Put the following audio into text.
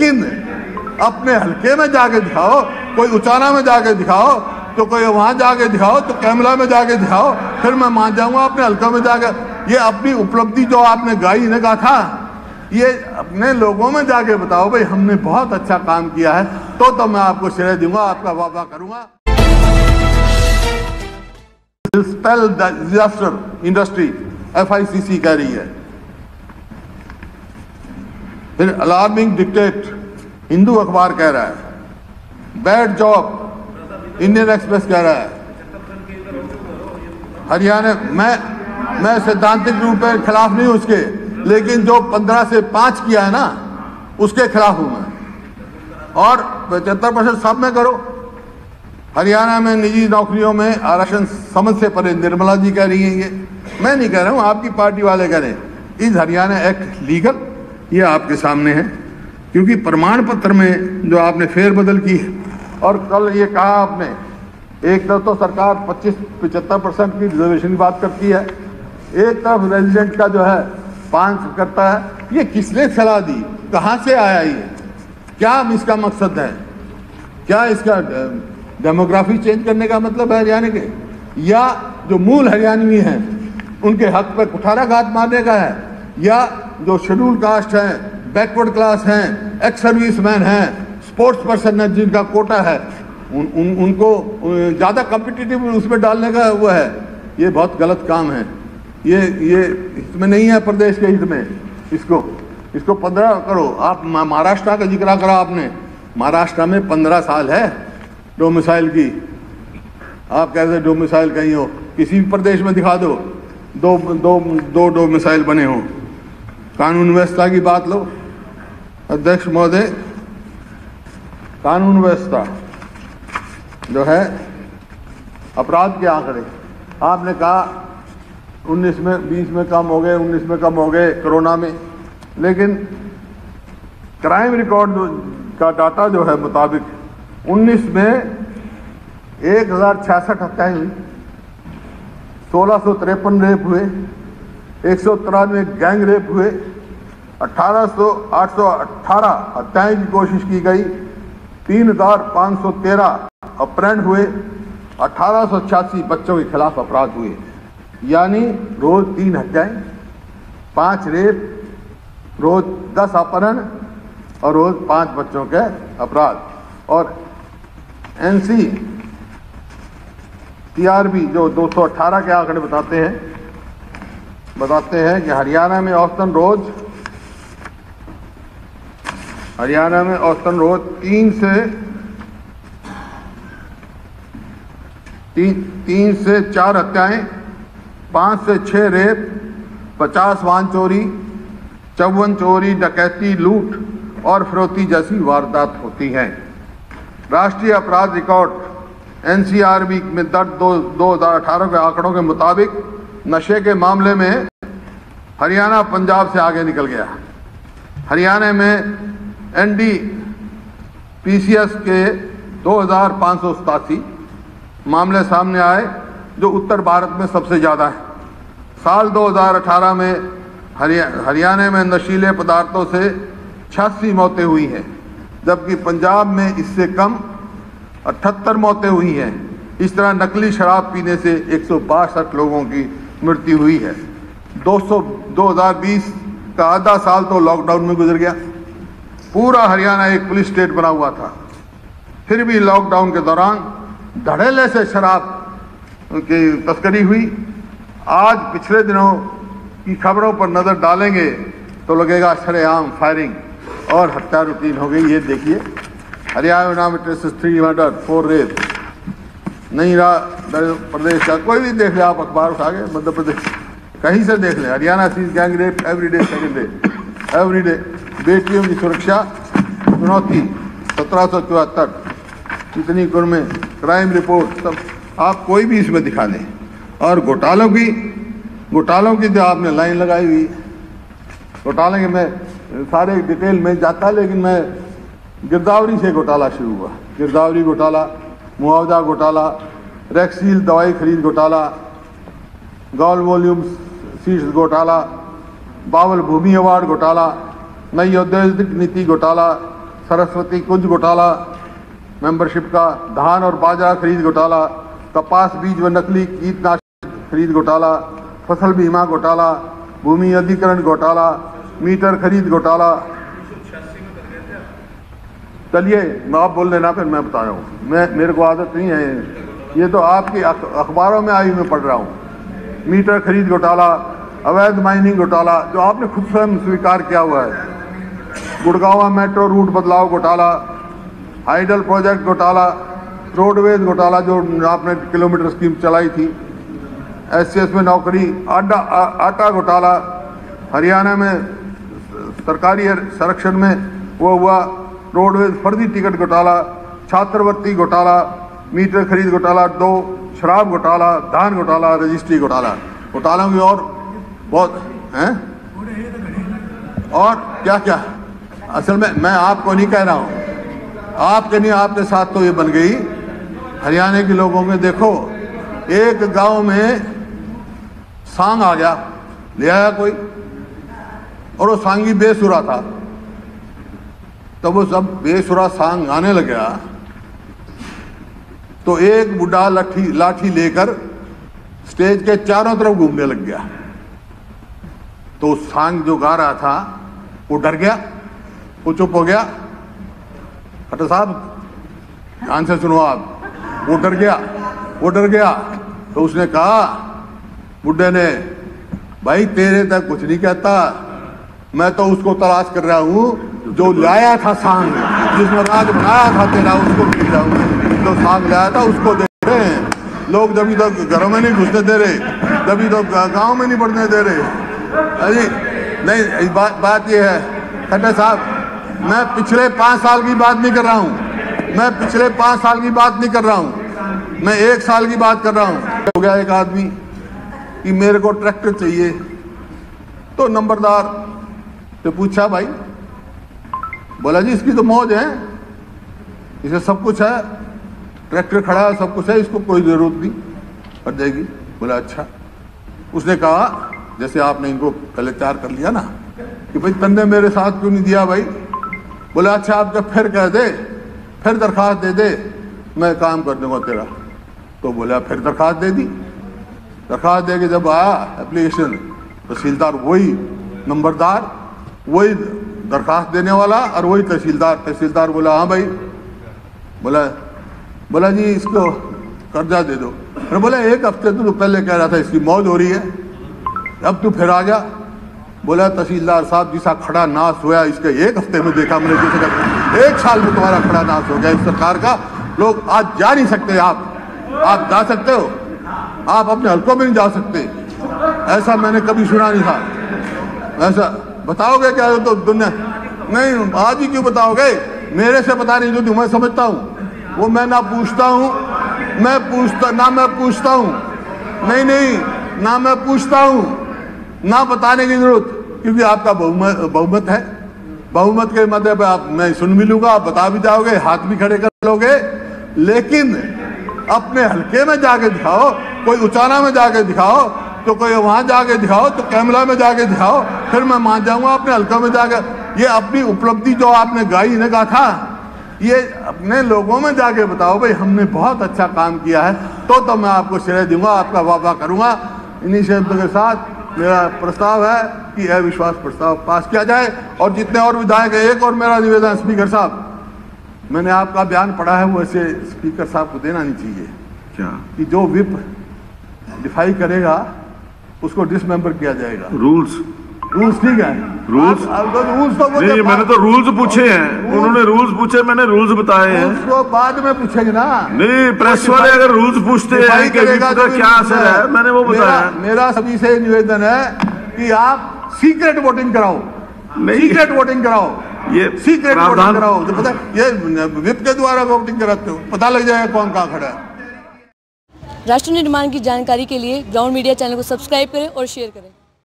लेकिन अपने हल्के में जाके दिखाओ, कोई उचाना में जाके दिखाओ, तो कोई वहां जाके दिखाओ, तो कैमला में जाके दिखाओ, फिर मैं मान जाऊंगा। अपने हल्का में जाके ये अपनी उपलब्धि जो आपने गाई ने कहा था, ये अपने लोगों में जाके बताओ भाई हमने बहुत अच्छा काम किया है, तो मैं आपको श्रेय दूंगा, आपका वाह करूंगा। स्पेल डिजास्टर इंडस्ट्री FICC कह रही है। फिर अलार्मिंग डिक्टेट हिंदू अखबार कह रहा है। बैड जॉब इंडियन एक्सप्रेस कह रहा है। हरियाणा मैं सैद्धांतिक रूप में खिलाफ नहीं उसके, लेकिन जो 15 से 5 किया है ना, उसके खिलाफ हूं मैं। और 75% सब में करो। हरियाणा में निजी नौकरियों में आरक्षण समझ से परे, निर्मला जी कह रही हैं, ये मैं नहीं कह रहा हूं, आपकी पार्टी वाले कह रहे हैं। Is Haryana act legal? ये आपके सामने है, क्योंकि प्रमाण पत्र में जो आपने फेरबदल की है, और कल ये कहा आपने, एक तरफ तो सरकार 25-75% की रिजर्वेशन की बात करती है, एक तरफ रेजिडेंट का जो है 5 करता है। ये किसने सलाह दी? कहाँ से आया ये? क्या इसका मकसद है? क्या इसका डेमोग्राफी चेंज करने का मतलब है हरियाणा के, या जो मूल हरियाणवी हैं उनके हक पर कुठाराघात मारने का है, या जो शेड्यूल कास्ट हैं, बैकवर्ड क्लास हैं, एक्स सर्विसमैन हैं, स्पोर्ट्स पर्सन है जिनका कोटा है, उनको ज़्यादा कॉम्पिटिटिव उसमें डालने का वो है? ये बहुत गलत काम है। ये इसमें नहीं है प्रदेश के हित में। इसको 15 करो। आप महाराष्ट्र का जिक्र करा आपने, महाराष्ट्र में 15 साल है डोमिसाइल की। आप कहते हैं डोमिसाइल कहीं हो, किसी भी प्रदेश में दिखा दो दो डोमिसाइल बने हो। कानून व्यवस्था की बात लो अध्यक्ष महोदय, कानून व्यवस्था जो है, अपराध के आंकड़े आपने कहा 19 में 20 में कम हो गए, 19 में कम हो गए कोरोना में, लेकिन क्राइम रिकॉर्ड का डाटा जो है मुताबिक 19 में 1066 हत्याएं हुई, 1653 रेप हुए, 193 गैंग रेप हुए, 818 हत्याएं की कोशिश की गई, 3513 अपहरण हुए, 1886 बच्चों के खिलाफ अपराध हुए। यानी रोज 3 हत्याएं, 5 रेप, रोज 10 अपहरण और रोज 5 बच्चों के अपराध। और NCTRB जो 218 के आंकड़े बताते हैं कि हरियाणा में औसतन रोज 3 से 4 हत्याएं, 5 से 6 रेप, 50 वाहन चोरी, 54 चोरी, डकैती, लूट और फिरौती जैसी वारदात होती हैं। राष्ट्रीय अपराध रिकॉर्ड NCRB में दर्ज 2018 के आंकड़ों के मुताबिक नशे के मामले में हरियाणा पंजाब से आगे निकल गया। हरियाणा में NDPCS के 2587 मामले सामने आए, जो उत्तर भारत में सबसे ज़्यादा है। साल 2018 में हरियाणा में नशीले पदार्थों से 86 मौतें हुई हैं, जबकि पंजाब में इससे कम 78 मौतें हुई हैं। इस तरह नकली शराब पीने से 162 लोगों की मृत्यु हुई है। 2020 का आधा साल तो लॉकडाउन में गुजर गया। पूरा हरियाणा एक पुलिस स्टेट बना हुआ था, फिर भी लॉकडाउन के दौरान धड़ल्ले से शराब की तस्करी हुई। आज पिछले दिनों की खबरों पर नज़र डालेंगे तो लगेगा शरेआम फायरिंग और हत्या रूटीन हो गई। ये देखिए, हरियाणा में 3 मर्डर, 4 रेप। नहीं रहा प्रदेश का, कोई भी देख ले आप, अखबार उठा के, मध्य प्रदेश कहीं से देख ले, Haryana sees gang rape everyday, second day, everyday. बेटियों की सुरक्षा चुनौती 1774, कितनी कुर्मे, क्राइम रिपोर्ट, सब आप कोई भी इसमें दिखा दें। और घोटालों की जो आपने लाइन लगाई हुई, घोटाले के मैं सारे डिटेल में जाता, लेकिन मैं गिरदावरी से घोटाला शुरू हुआ। गिरदावरी घोटाला, मुआवजा घोटाला, रैक्सील दवाई खरीद घोटाला, गौल वॉल्यूम सीड्स घोटाला, बावल भूमि अवार्ड घोटाला, नई औद्योगिक नीति घोटाला, सरस्वती कुंज घोटाला मेंबरशिप का, धान और बाजरा खरीद घोटाला, कपास बीज व नकली कीटनाशक खरीद घोटाला, फसल बीमा घोटाला, भूमि अधिग्रहण घोटाला, मीटर खरीद घोटाला। चलिए आप बोल लेना, फिर मैं बता रहा हूँ। मेरे को आदत नहीं है, ये तो आपकी अखबारों में आई मैं पढ़ रहा हूँ। मीटर खरीद घोटाला, अवैध माइनिंग घोटाला जो आपने खुद स्वयं स्वीकार किया हुआ है, गुड़गांव मेट्रो रूट बदलाव घोटाला, हाइडल प्रोजेक्ट घोटाला, रोडवेज घोटाला जो आपने किलोमीटर स्कीम चलाई थी, SCS में नौकरी, आटा घोटाला, हरियाणा में सरकारी संरक्षण में वो हुआ, रोडवेज फर्जी टिकट घोटाला, छात्रवृत्ति घोटाला, मीटर खरीद घोटाला 2, शराब घोटाला, धान घोटाला, रजिस्ट्री घोटाला। घोटालों की और बहुत हैं और क्या क्या। असल में मैं आपको नहीं कह रहा हूँ, आपके नहीं, आपके साथ तो ये बन गई हरियाणा के लोगों में। देखो एक गांव में सांग आ गया, ले आया कोई, और वो सांगी बेसुरा था, तो वो सब बेसुरा सांग गाने लग गया, तो एक बुढ़ा लाठी लेकर स्टेज के चारों तरफ घूमने लग गया। तो सांग जो गा रहा था वो डर गया, वो चुप हो गया। खट्टर साहब ध्यान से सुनो आप, वो डर गया। तो उसने कहा, बुढ़े ने, भाई तेरे तक कुछ नहीं कहता, मैं तो उसको तलाश कर रहा हूँ जो लाया था सांग, जिसने राज बनाया था तेरा, उसको देख रहा हूँ। जो सांग लाया था उसको देख रहे हैं लोग, जब तो घरों में नहीं घुसने दे रहे, तभी तो गांव में नहीं बढ़ने दे रहे। अरे नहीं, बात ये है खट्टर साहब, मैं पिछले 5 साल की बात नहीं कर रहा हूँ, मैं पिछले 5 साल की बात नहीं कर रहा हूँ, मैं 1 साल की बात कर रहा हूँ। हो गया एक आदमी कि मेरे को ट्रैक्टर चाहिए, तो नंबरदार से पूछा, भाई, बोला जी इसकी तो मौज है, इसे सब कुछ है, ट्रैक्टर खड़ा है, सब कुछ है, इसको कोई जरूरत नहीं, कर देगी। बोला अच्छा। उसने कहा, जैसे आपने इनको पहले तैयार कर लिया ना कि भाई तन्ने मेरे साथ क्यों नहीं दिया भाई। बोला अच्छा, आप जब फिर कह दे, फिर दरखास्त दे दे, मैं काम कर दूंगा तेरा। तो बोला फिर दरखास्त दे दी। दरखास्त दे के जब आया एप्लीकेशन, तहसीलदार वही, नंबरदार वही, दरखास्त देने वाला और वही तहसीलदार बोला हाँ भाई। बोला जी इसको कर्जा दे दो। अरे बोला 1 हफ्ते तो पहले कह रहा था इसकी मौज हो रही है, अब तू फिर आ गया। बोला तहसीलदार साहब जिसा खड़ा नाश हुआ इसके 1 हफ्ते में देखा मैंने, जैसे 1 साल में तुम्हारा खड़ा नाश हो गया इस सरकार का। लोग आज जा नहीं सकते, आप जा सकते हो, आप अपने हल्कों में नहीं जा सकते, ऐसा मैंने कभी सुना नहीं था। ऐसा बताओगे क्या? तो दुनिया नहीं, आज ही क्यों बताओगे? मेरे से पता नहीं, जो मैं समझता हूँ वो मैं ना पूछता हूँ, मैं पूछता हूँ, नहीं ना मैं पूछता हूँ, ना बताने की जरूरत, क्योंकि आपका बहुमत है। बहुमत के मध्य पे आप, मैं सुन भी लूंगा, आप बता भी जाओगे, हाथ भी खड़े कर लोगे, लेकिन अपने हल्के में जाके दिखाओ, कोई उचाना में जाके दिखाओ, तो कोई वहां जाके दिखाओ, तो कैमला में जाके दिखाओ, फिर मैं मान जाऊंगा अपने हल्का में जाके। ये अपनी उपलब्धि जो आपने गाई ने कहा था, ये अपने लोगों में जाके बताओ भाई हमने बहुत अच्छा काम किया है, तो मैं आपको श्रेय दूंगा, आपका वाह करूंगा। इन्हीं शब्दों के साथ मेरा प्रस्ताव है कि अविश्वास प्रस्ताव पास किया जाए। और जितने और विधायक है, एक और मेरा निवेदन, स्पीकर साहब, मैंने आपका बयान पढ़ा है, वो ऐसे स्पीकर साहब को देना नहीं चाहिए क्या कि जो विप डिफाई करेगा उसको डिसमेंबर किया जाएगा। रूल्स ठीक है, रूल्स तो नहीं, मैंने तो रूल्स पूछे हैं, उन्होंने रूल्स पूछे, मैंने रूल्स बताए हैं। उसको बाद में पूछेंगे ना। नहीं, प्रेस वाले अगर रूल्स पूछते हैं कि विप का क्या असर है, मैंने वो बताया। मेरा सभी से निवेदन है कि आप सीक्रेट वोटिंग कराओ, सीक्रेट वोटिंग कराओ, ये सीक्रेट वोटिंग कराओ, जो पता ये विप के द्वारा वोटिंग कराते हो, पता लग जाएगा कौन कहाँ खड़ा है। राष्ट्र निर्माण की जानकारी के लिए ग्राउंड मीडिया चैनल को सब्सक्राइब करें और शेयर करें।